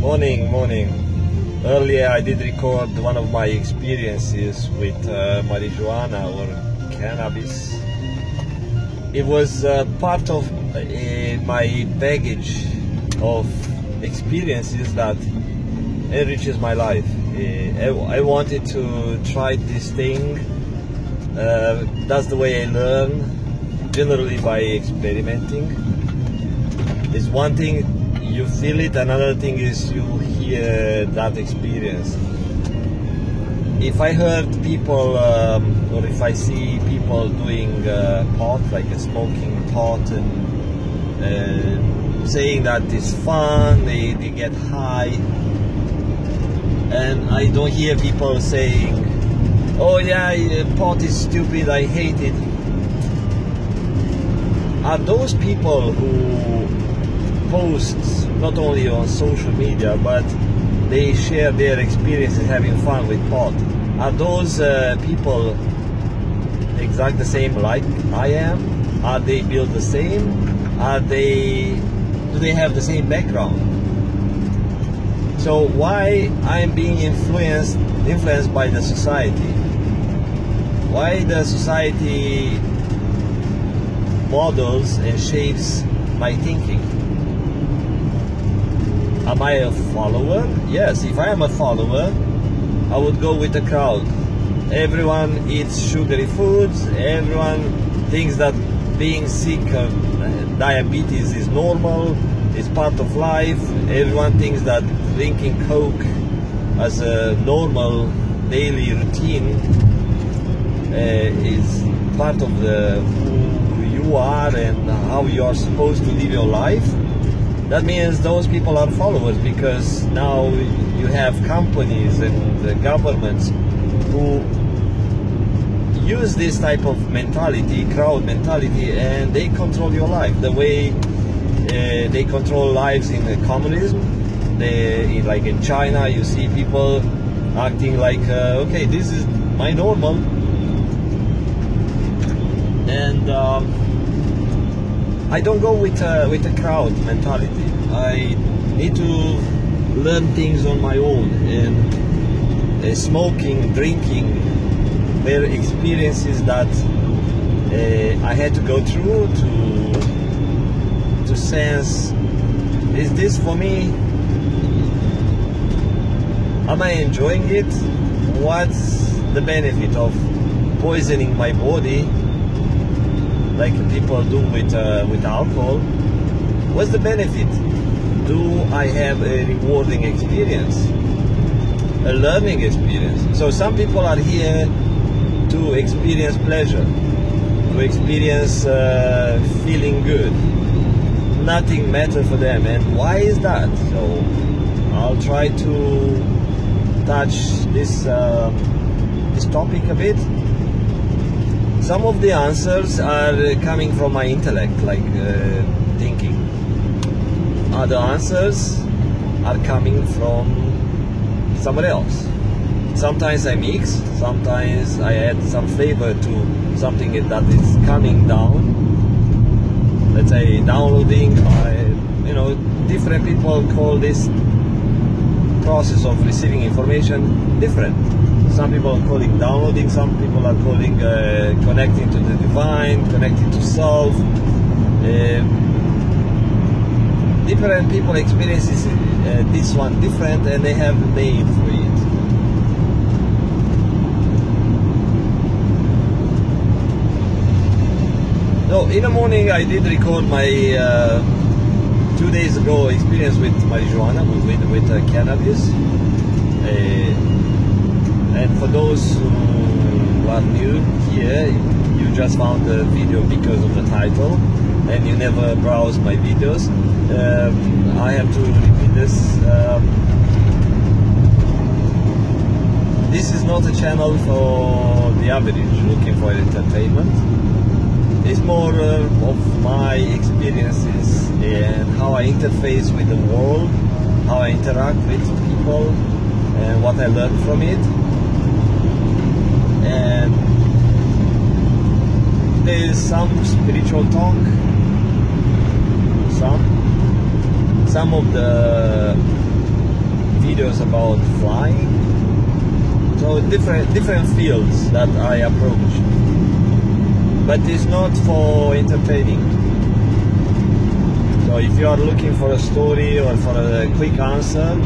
Morning, morning. Earlier I did record one of my experiences with marijuana or cannabis. It was part of my baggage of experiences that enriches my life. I wanted to try this thing. That's the way I learn, generally by experimenting. It's one thing you feel it, another thing is you hear that experience. If I heard people or if I see people doing pot, like smoking pot, and saying that it's fun, they get high, and I don't hear people saying, oh yeah, pot is stupid, I hate it. Are those people who post not only on social media but they share their experiences having fun with pot, are those people exactly the same like I am? Are they built the same? Do they have the same background? So why I'm being influenced by the society? Why the society models and shapes my thinking? Am I a follower? Yes, if I am a follower, I would go with the crowd. Everyone eats sugary foods, everyone thinks that being sick of diabetes is normal, is part of life, everyone thinks that drinking Coke as a normal daily routine is part of who you are and how you are supposed to live your life. That means those people are followers, because now you have companies and governments who use this type of mentality, crowd mentality, and they control your life the way they control lives in communism. Like in China, you see people acting like, okay, this is my normal. And I don't go with the crowd mentality. I need to learn things on my own, and smoking, drinking, were experiences that I had to go through to sense, is this for me? Am I enjoying it? What's the benefit of poisoning my body like people do with alcohol? What's the benefit? Do I have a rewarding experience, a learning experience? So some people are here to experience pleasure, to experience feeling good. Nothing matters for them, and why is that? So I'll try to touch this topic a bit. Some of the answers are coming from my intellect, like thinking. Other answers are coming from someone else. Sometimes I mix, sometimes I add some flavor to something that is coming down. Let's say downloading, different people call this process of receiving information different. Some people are calling downloading, some people are calling connecting to the divine, connecting to self. Different people experiences this one different, and they have a name for it. So in the morning I did record my 2 days ago experience with marijuana, with cannabis. And for those who are new here, you just found the video because of the title, and you never browse my videos. I have to repeat this. This is not a channel for the average looking for entertainment. It's more of my experiences and how I interface with the world, how I interact with people, and what I learn from it. And there is some spiritual talk, some of the videos about flying. So different fields that I approach, but it's not for entertaining. So if you are looking for a story or for a quick answer,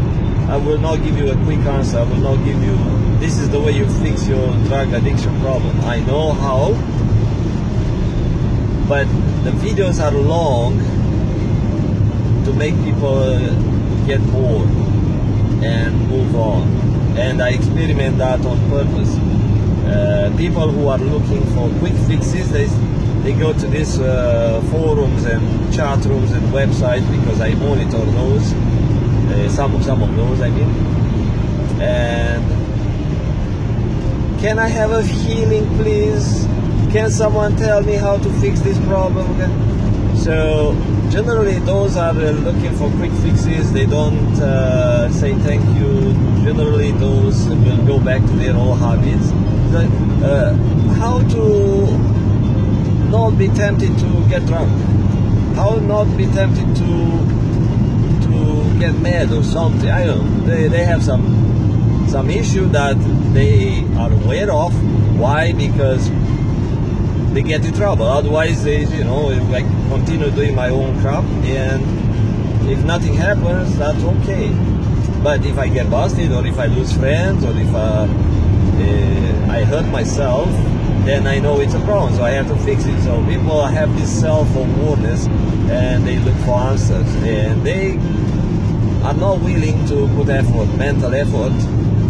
I will not give you a quick answer. I will not give you, this is the way you fix your drug addiction problem. I know how, but the videos are long to make people get bored and move on. And I experiment that on purpose. People who are looking for quick fixes, they go to these forums and chat rooms and websites, because I monitor those, some of those I mean. And can I have a healing, please? Can someone tell me how to fix this problem? So generally those are looking for quick fixes. They don't say thank you. Generally those will go back to their old habits. How to not be tempted to get drunk? How not be tempted to get mad or something? I don't know. They have some issue that they are aware of. Why? Because they get in trouble. Otherwise, they, I continue doing my own crap, and if nothing happens, that's okay. But if I get busted, or if I lose friends, or if I hurt myself, then I know it's a problem, so I have to fix it. So people have this self-awareness, and they look for answers, and they are not willing to put effort, mental effort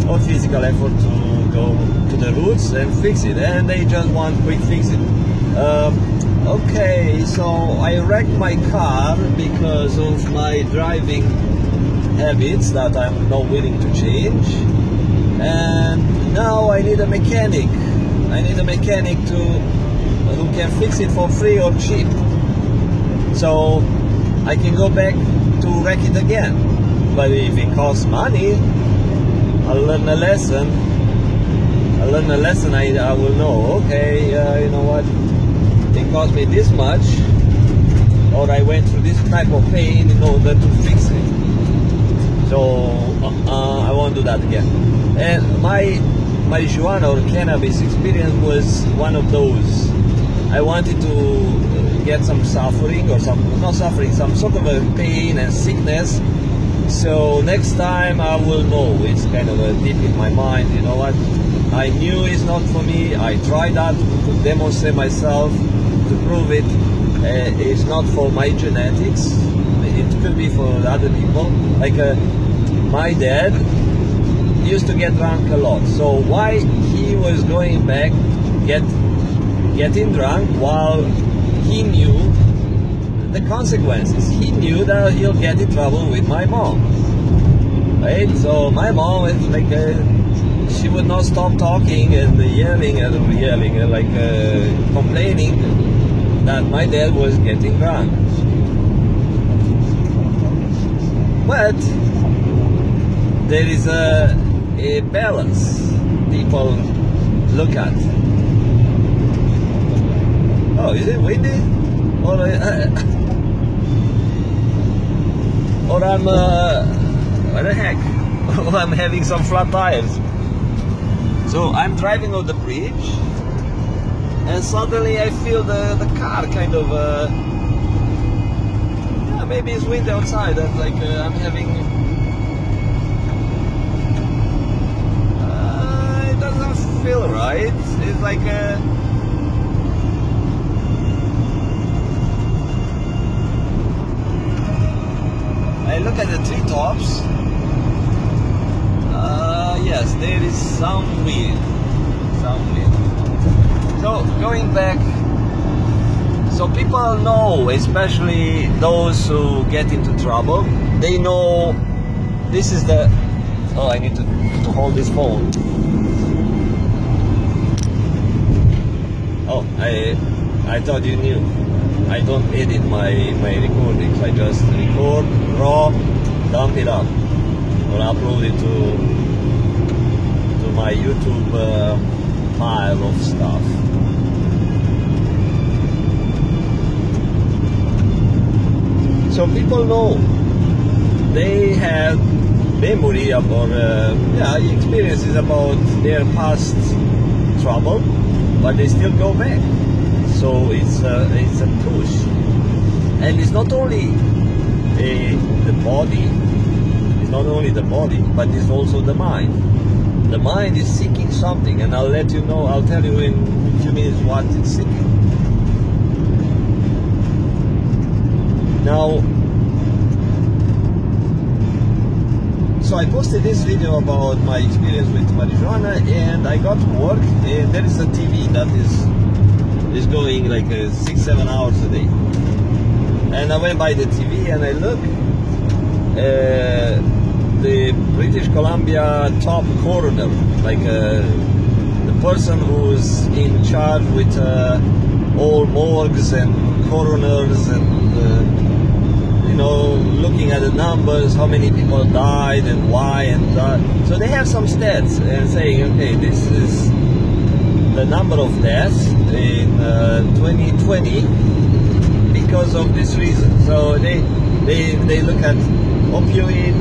or physical effort, to go to the roots and fix it, and they just want quick fixing. Okay, so I wrecked my car because of my driving habits that I'm not willing to change, and now I need a mechanic. I need a mechanic who can fix it for free or cheap, so I can go back to wreck it again. But if it costs money, I'll learn a lesson. I will know, okay, you know what, it cost me this much, or I went through this type of pain in order to fix it. So I won't do that again. And my marijuana or cannabis experience was one of those. I wanted to get some suffering, or some sort of a pain and sickness. So next time I will know. It's kind of a deep in my mind, you know what, I knew it's not for me. I tried that to demonstrate myself, to prove it. It's not for my genetics. It could be for other people. Like my dad used to get drunk a lot. So why he was going back, getting drunk, while he knew the consequences? He knew that he'll get in trouble with my mom, right? So my mom was like, she would not stop talking and yelling and complaining that my dad was getting drunk. But there is a balance people look at. Oh, is it windy? Or I'm what the heck? I'm having some flat tires. So I'm driving on the bridge, and suddenly I feel the car kind of yeah, maybe it's windy outside, and like I'm having it doesn't feel right. It's like I look at the treetops. Yes, there is some wind. So going back, so people know, especially those who get into trouble, they know this is the. Oh, I need to hold this phone. Oh, I thought you knew. I don't edit my recordings. I just record raw, dump it up, or upload it to my YouTube pile of stuff. So people know they have memory or experiences about their past trouble, but they still go back. So it's a push, and it's not only the body. It's not only the body, but it's also the mind. The mind is seeking something, and I'll tell you in a few minutes what it's seeking. Now, so I posted this video about my experience with marijuana, and I got to work, and there is a TV that is going like 6-7 hours a day. And I went by the TV and I looked, the British Columbia top coroner, like the person who's in charge with all morgues and coroners and looking at the numbers, how many people died and why and that. So they have some stats and saying, okay, this is the number of deaths in 2020 because of this reason. So they look at opioid.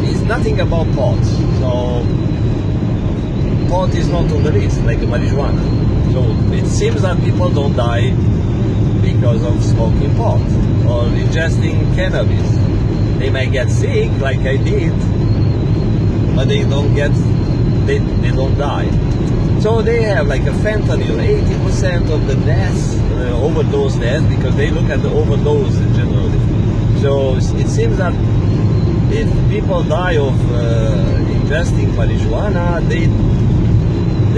It's nothing about pot. So pot is not on the list like marijuana. So it seems that people don't die because of smoking pot or ingesting cannabis. They may get sick like I did, but they don't die. So they have like a fentanyl, 80% of the deaths, overdose deaths, because they look at the overdose generally. So it seems that if people die of ingesting marijuana, they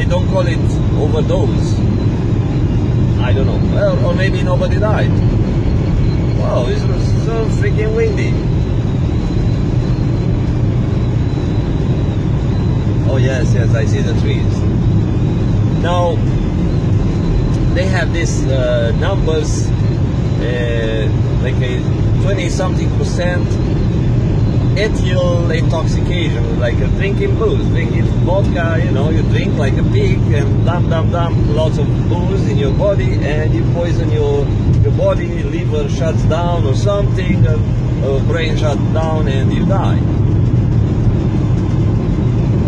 don't call it overdose. I don't know. Well, or maybe nobody died. Wow, it's so freaking windy. Oh yes, I see the trees. Now, they have these numbers, like a 20-something% ethyl intoxication, like drinking booze, drinking vodka, you drink like a pig and dump, lots of booze in your body, and you poison your body, liver shuts down or something, or brain shuts down and you die.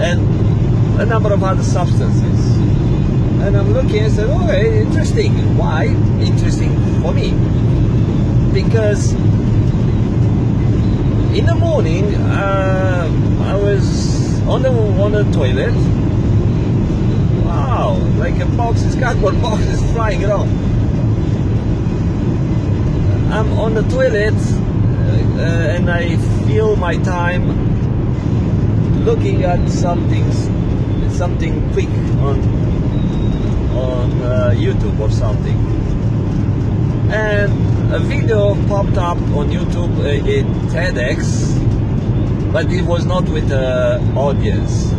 And a number of other substances. And I'm looking and said, okay, interesting. Why? Interesting for me. Because in the morning, I was on the toilet. Wow, like a cardboard box is flying around. I'm on the toilet and I feel my time looking at something quick on YouTube or something. And a video popped up on YouTube in TEDx, but it was not with an audience.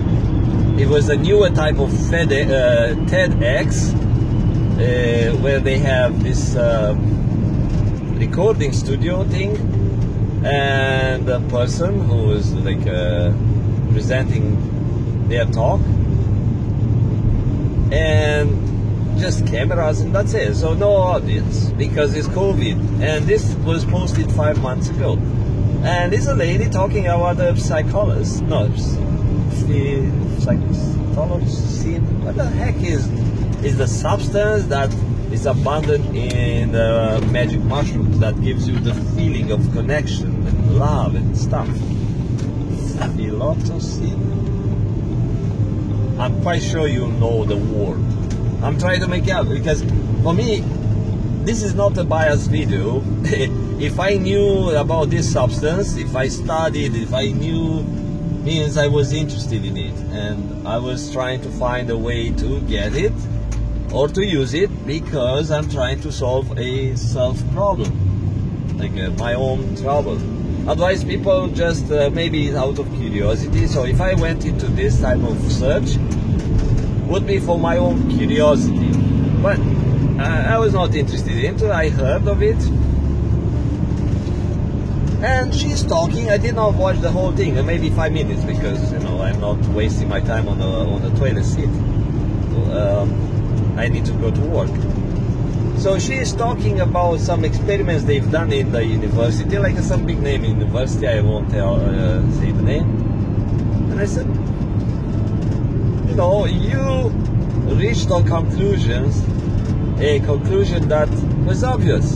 It was a newer type of TEDx where they have this recording studio thing, and a person who was like presenting their talk, and just cameras and that's it. So no audience because it's COVID, and this was posted 5 months ago. And it's a lady talking about the psychologist, what the heck is the substance that is abundant in magic mushrooms that gives you the feeling of connection and love and stuff? Psilocybin. I'm quite sure you know the word. I'm trying to make it out because for me, this is not a biased video. If I knew about this substance, if I studied, if I knew, means I was interested in it, and I was trying to find a way to get it or to use it because I'm trying to solve a self problem, like my own trouble. Otherwise, people just maybe out of curiosity. So if I went into this type of search, would be for my own curiosity, but I was not interested into it. I heard of it, and she's talking. I did not watch the whole thing, maybe 5 minutes, because I'm not wasting my time on the toilet seat. I need to go to work. So she is talking about some experiments they've done in the university, like some big name in university. I won't say the name. And I said, you know, you reached on conclusions, a conclusion that was obvious,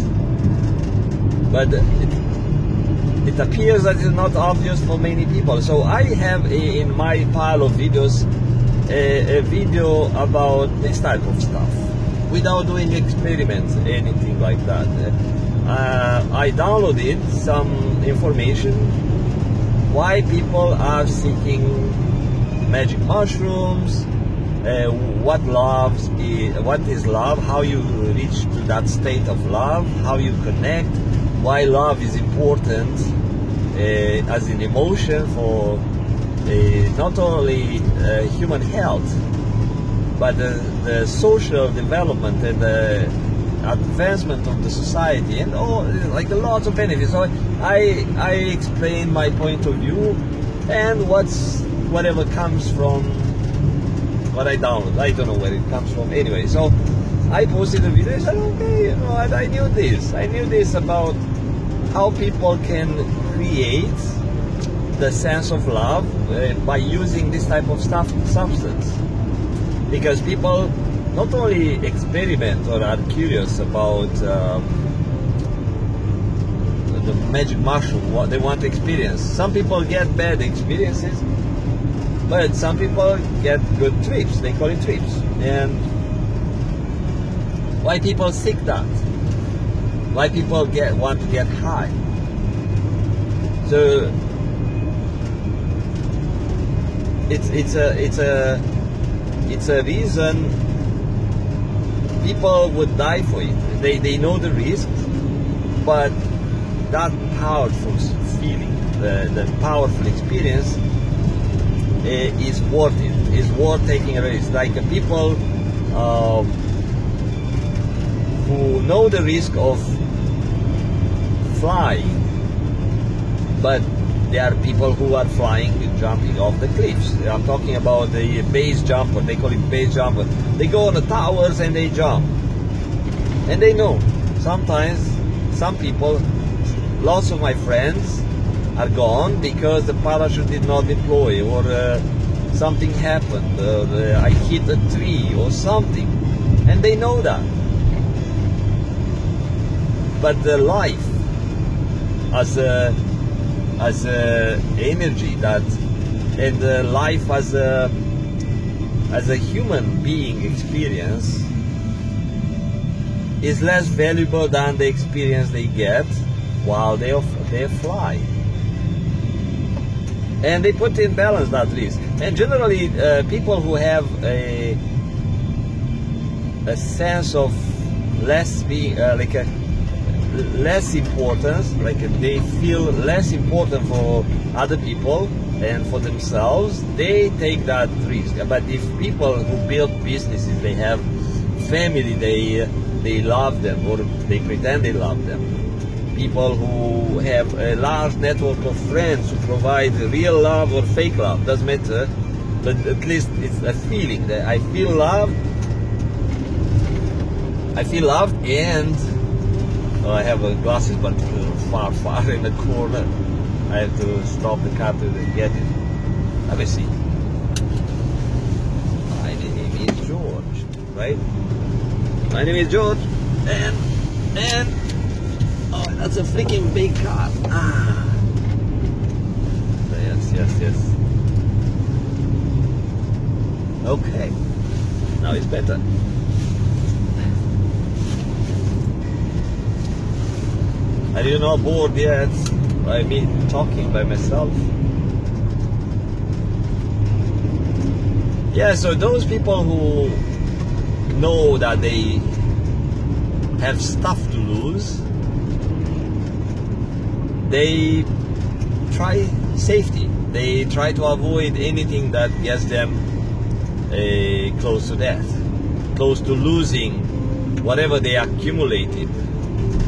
but it appears that it's not obvious for many people. So I have in my pile of videos a video about this type of stuff, without doing experiments, anything like that. I downloaded some information why people are seeking magic mushrooms, what is love, how you reach to that state of love, how you connect, why love is important as an emotion for not only human health, but the social development and the advancement of the society, and all, like a lot of benefits. So I explain my point of view and whatever comes from what I download. I don't know where it comes from anyway. So I posted a video. I said, okay, you know what, I knew this. I knew this about how people can create the sense of love by using this type of substance. Because people not only experiment or are curious about the magic mushroom, what they want to experience. Some people get bad experiences, but some people get good trips. They call it trips. And why people seek that? Why people want to get high? So it's a reason people would die for it. They know the risks, but that powerful feeling, the powerful experience is worth it. Is worth taking a risk. Like people who know the risk of flying, but there are people who are flying, jumping off the cliffs. I'm talking about the base jumper. They call it base jumper. They go on the towers and they jump. And they know. Sometimes, some people, lots of my friends are gone because the parachute did not deploy, or something happened, I hit a tree or something. And they know that. But the life as a energy that, and life as a human being experience is less valuable than the experience they get while they fly. And they put in balance that risk. And generally people who have a sense of less being less importance, like they feel less important for other people and for themselves, they take that risk. But if people who build businesses, they have family, they love them, or they pretend they love them. People who have a large network of friends who provide real love or fake love, doesn't matter, but at least it's a feeling that I feel loved, and I have glasses, but far in the corner. I have to stop the car to get it. Let me see. My name is George, right? My name is George, and oh, that's a freaking big car. Ah, yes. Okay, now it's better. I didn't know bored yet by me talking by myself. Yeah, so those people who know that they have stuff to lose, they try safety. They try to avoid anything that gets them close to death, close to losing whatever they accumulated,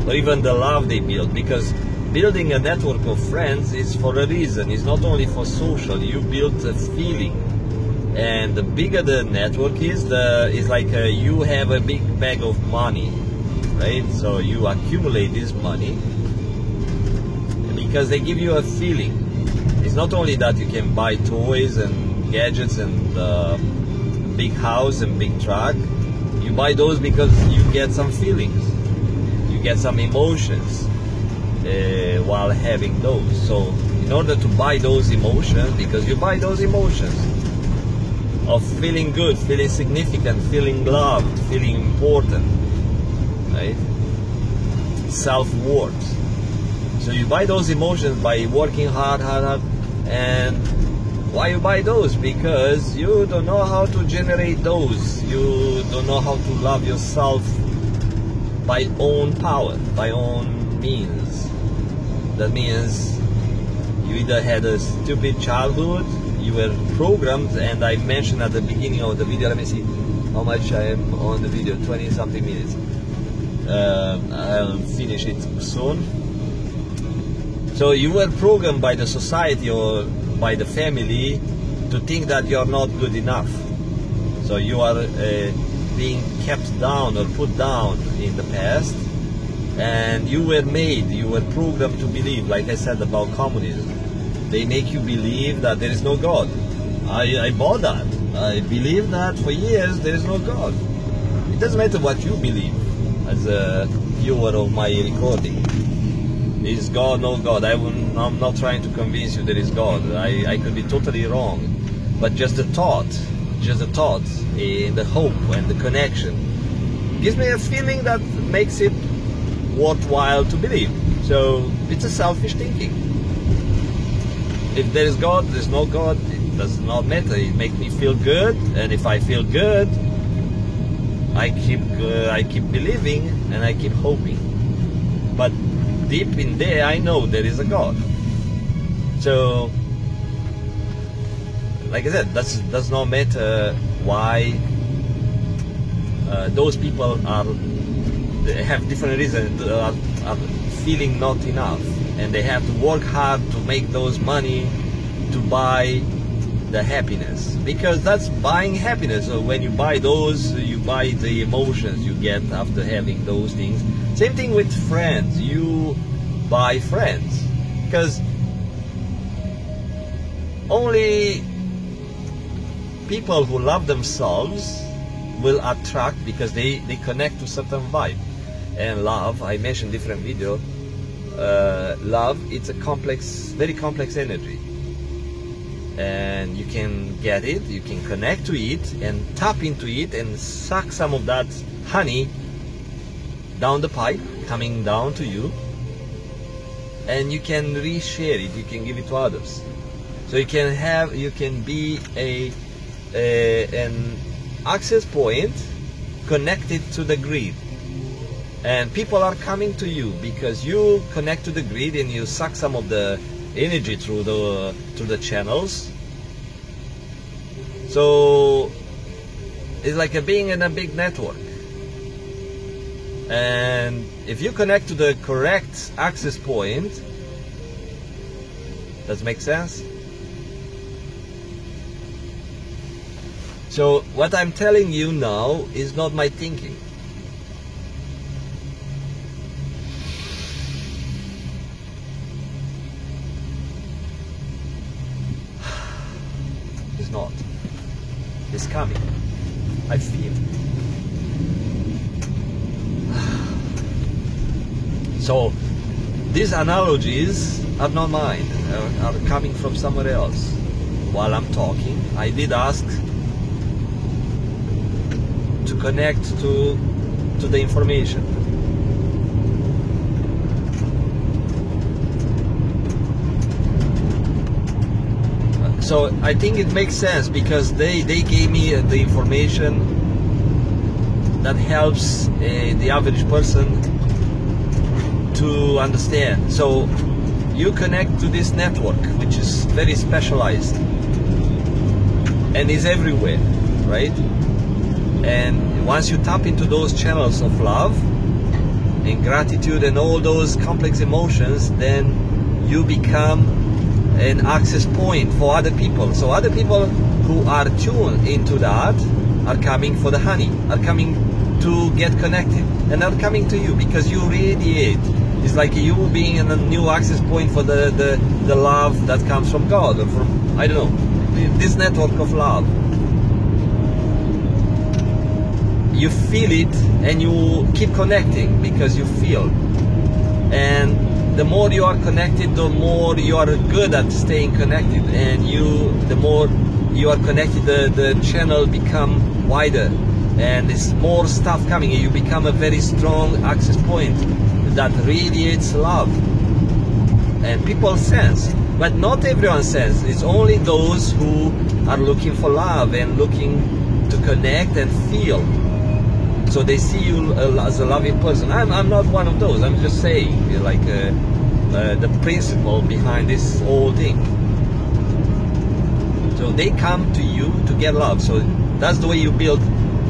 or even the love they build. Because building a network of friends is for a reason. It's not only for social. You build a feeling, and the bigger the network is like you have a big bag of money, right? So you accumulate this money because they give you a feeling. It's not only that you can buy toys and gadgets and big house and big truck. You buy those because you get some feelings, you get some emotions while having those. So in order to buy those emotions, because you buy those emotions of feeling good, feeling significant, feeling loved, feeling important, right? Self-worth. So you buy those emotions by working hard, and why you buy those? Because you don't know how to generate those. You don't know how to love yourself by own power, by own means. That means you either had a stupid childhood, you were programmed, and I mentioned at the beginning of the video, let me see how much I am on the video, 20 something minutes. I'll finish it soon. So you were programmed by the society or by the family to think that you're not good enough. So you are being kept down or put down in the past, and you were programmed to believe, like I said about communism. They make you believe that there is no God. I bought that. I believe that for years there is no God. It doesn't matter what you believe as a viewer of my recording. Is God, no God? I'm not trying to convince you there is God. I could be totally wrong. But just the thought, and the hope and the connection gives me a feeling that makes it worthwhile to believe. So it's a selfish thinking. If there is God, there's no God, it does not matter. It makes me feel good, and if I feel good, I keep believing and I keep hoping. But deep in there, I know there is a God. So, like I said, does not matter why those people have different reasons, are feeling not enough, and they have to work hard to make those money to buy the happiness, because that's buying happiness. So when you buy those, you buy the emotions you get after having those things. Same thing with friends. You buy friends because only people who love themselves will attract, because they connect to certain vibe. And love, I mentioned different video, love, it's a complex, very complex energy, and you can get it, you can connect to it and tap into it and suck some of that honey down the pipe, coming down to you, and you can reshare it, you can give it to others. So you can be an access point connected to the grid, and people are coming to you because you connect to the grid and you suck some of the energy through the channels. So it's like being in a big network, and if you connect to the correct access point, does it make sense? So what I'm telling you now is not my thinking. It's not. It's coming. I feel. So these analogies are not mine, are coming from somewhere else. While I'm talking, I did ask to connect to the information. So I think it makes sense because they gave me the information that helps the average person to understand. So you connect to this network, which is very specialized and is everywhere, right? And once you tap into those channels of love and gratitude and all those complex emotions, then you become an access point for other people. So other people who are tuned into that are coming for the honey, are coming to get connected, and they're coming to you because you radiate. It's like you being in a new access point for the love that comes from God, or from, I don't know, this network of love. You feel it and you keep connecting because you feel. And the more you are connected, the more you are good at staying connected, and the more you are connected, the channel become wider, and there's more stuff coming. You become a very strong access point that radiates love, and people sense, but not everyone sense. It's only those who are looking for love and looking to connect and feel. So they see you as a loving person. I'm not one of those. I'm just saying, like, the principle behind this whole thing. So they come to you to get love. So that's the way you build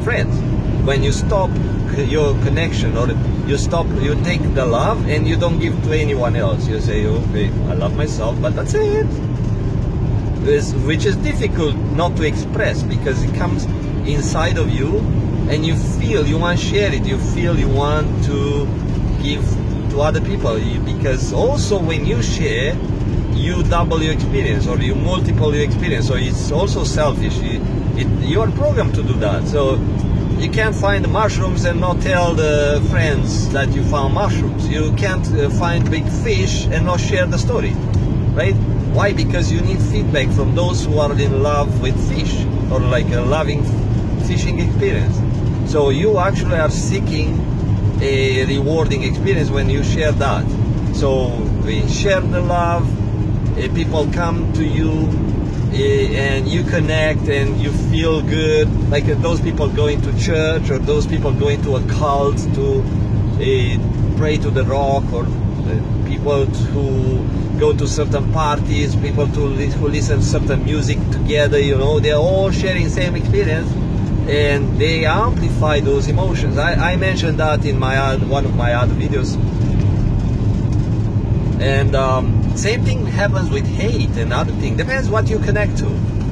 friends. When you stop your connection, or you take the love and you don't give to anyone else. You say, okay, I love myself, but that's it. Which is difficult not to express, because it comes inside of you, and you feel you want to share it. You feel you want to give to other people, because also when you share, you double your experience, or you multiple your experience. So it's also selfish. You are programmed to do that. So you can't find mushrooms and not tell the friends that you found mushrooms. You can't find big fish and not share the story, right? Why? Because you need feedback from those who are in love with fish, or like a loving fishing experience. So you actually are seeking a rewarding experience when you share that. So we share the love, people come to you, and you connect and you feel good. Like those people going to church, or those people going to a cult to pray to the rock, or people who go to certain parties, people who listen to certain music together, you know, they're all sharing the same experience, and they amplify those emotions. I mentioned that in one of my other videos. And same thing happens with hate and other things. Depends what you connect to.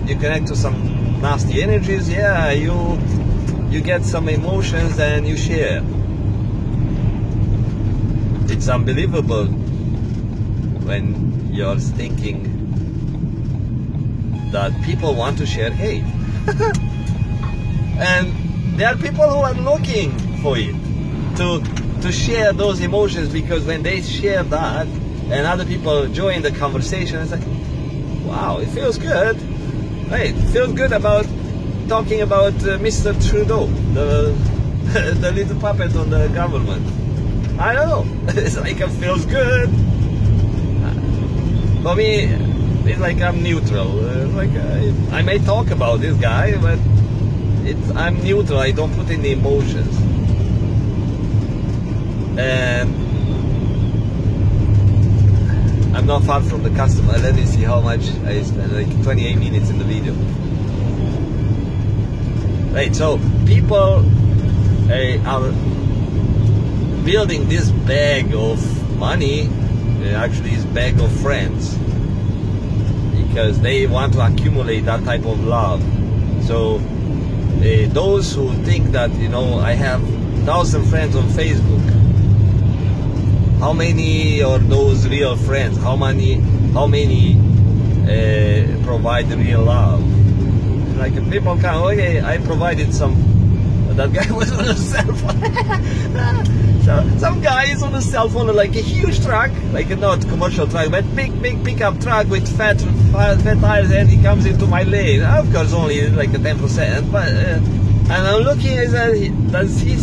You connect to some nasty energies, yeah, you get some emotions and you share. It's unbelievable when you're thinking that people want to share hate. And there are people who are looking for it, to share those emotions, because when they share that and other people join the conversation, it's like, wow, it feels good. Right, it feels good about talking about Mr. Trudeau, the little puppet on the government. I don't know, it's like it feels good. For me, it's like I'm neutral. Like I may talk about this guy, but I'm neutral. I don't put any emotions. And I'm not far from the customer. Let me see how much I spent. Like 28 minutes in the video. Right. So people are building this bag of money. Actually, it's bag of friends, because they want to accumulate that type of love. So those who think that, you know, I have 1,000 friends on Facebook, how many are those real friends? How many provide real love? Like people come, okay, I provided some. That guy was on a cell phone. So some guy is on a cell phone, like a huge truck, like not commercial truck, but big pickup truck with fat tires, and he comes into my lane. Of course, only like a 10%. But and I'm looking, does he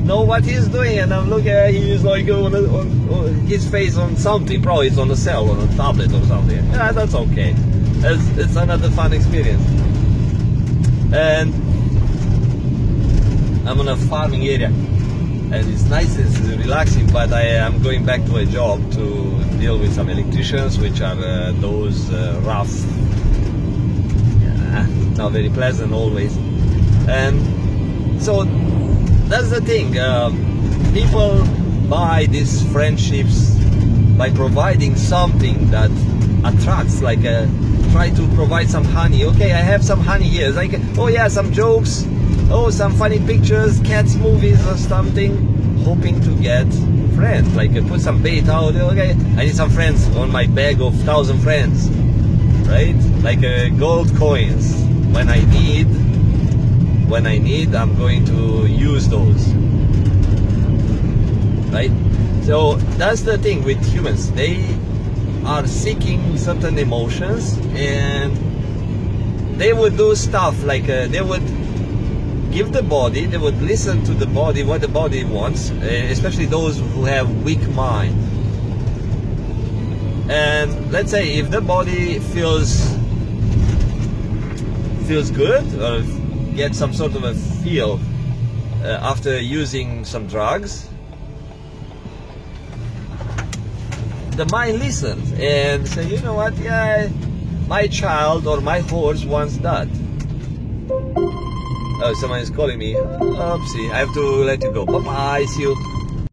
know what he's doing? And I'm looking, he's like on his face on something. Probably it's on a cell, on a tablet or something. Yeah, that's okay. It's another fun experience. And I'm on a farming area, and it's nice, it's relaxing, but I am going back to a job to deal with some electricians, which are those rough, not very pleasant always. And so that's the thing, people buy these friendships by providing something that attracts, like try to provide some honey. Okay, I have some honey here. It's like, oh yeah, some jokes, oh, some funny pictures, cats movies or something, hoping to get friends. Like put some bait out, okay, I need some friends on my bag of 1,000 friends, right? Like gold coins. When I need, I'm going to use those, right? So that's the thing with humans. They are seeking certain emotions, and they would do stuff like they would give the body, they would listen to the body, what the body wants, especially those who have weak mind. And let's say if the body feels good, or get some sort of a feel after using some drugs, the mind listens and say, you know what, yeah, my child or my horse wants that. Oh, someone is calling me. Oopsie, I have to let you go. Bye bye, see you.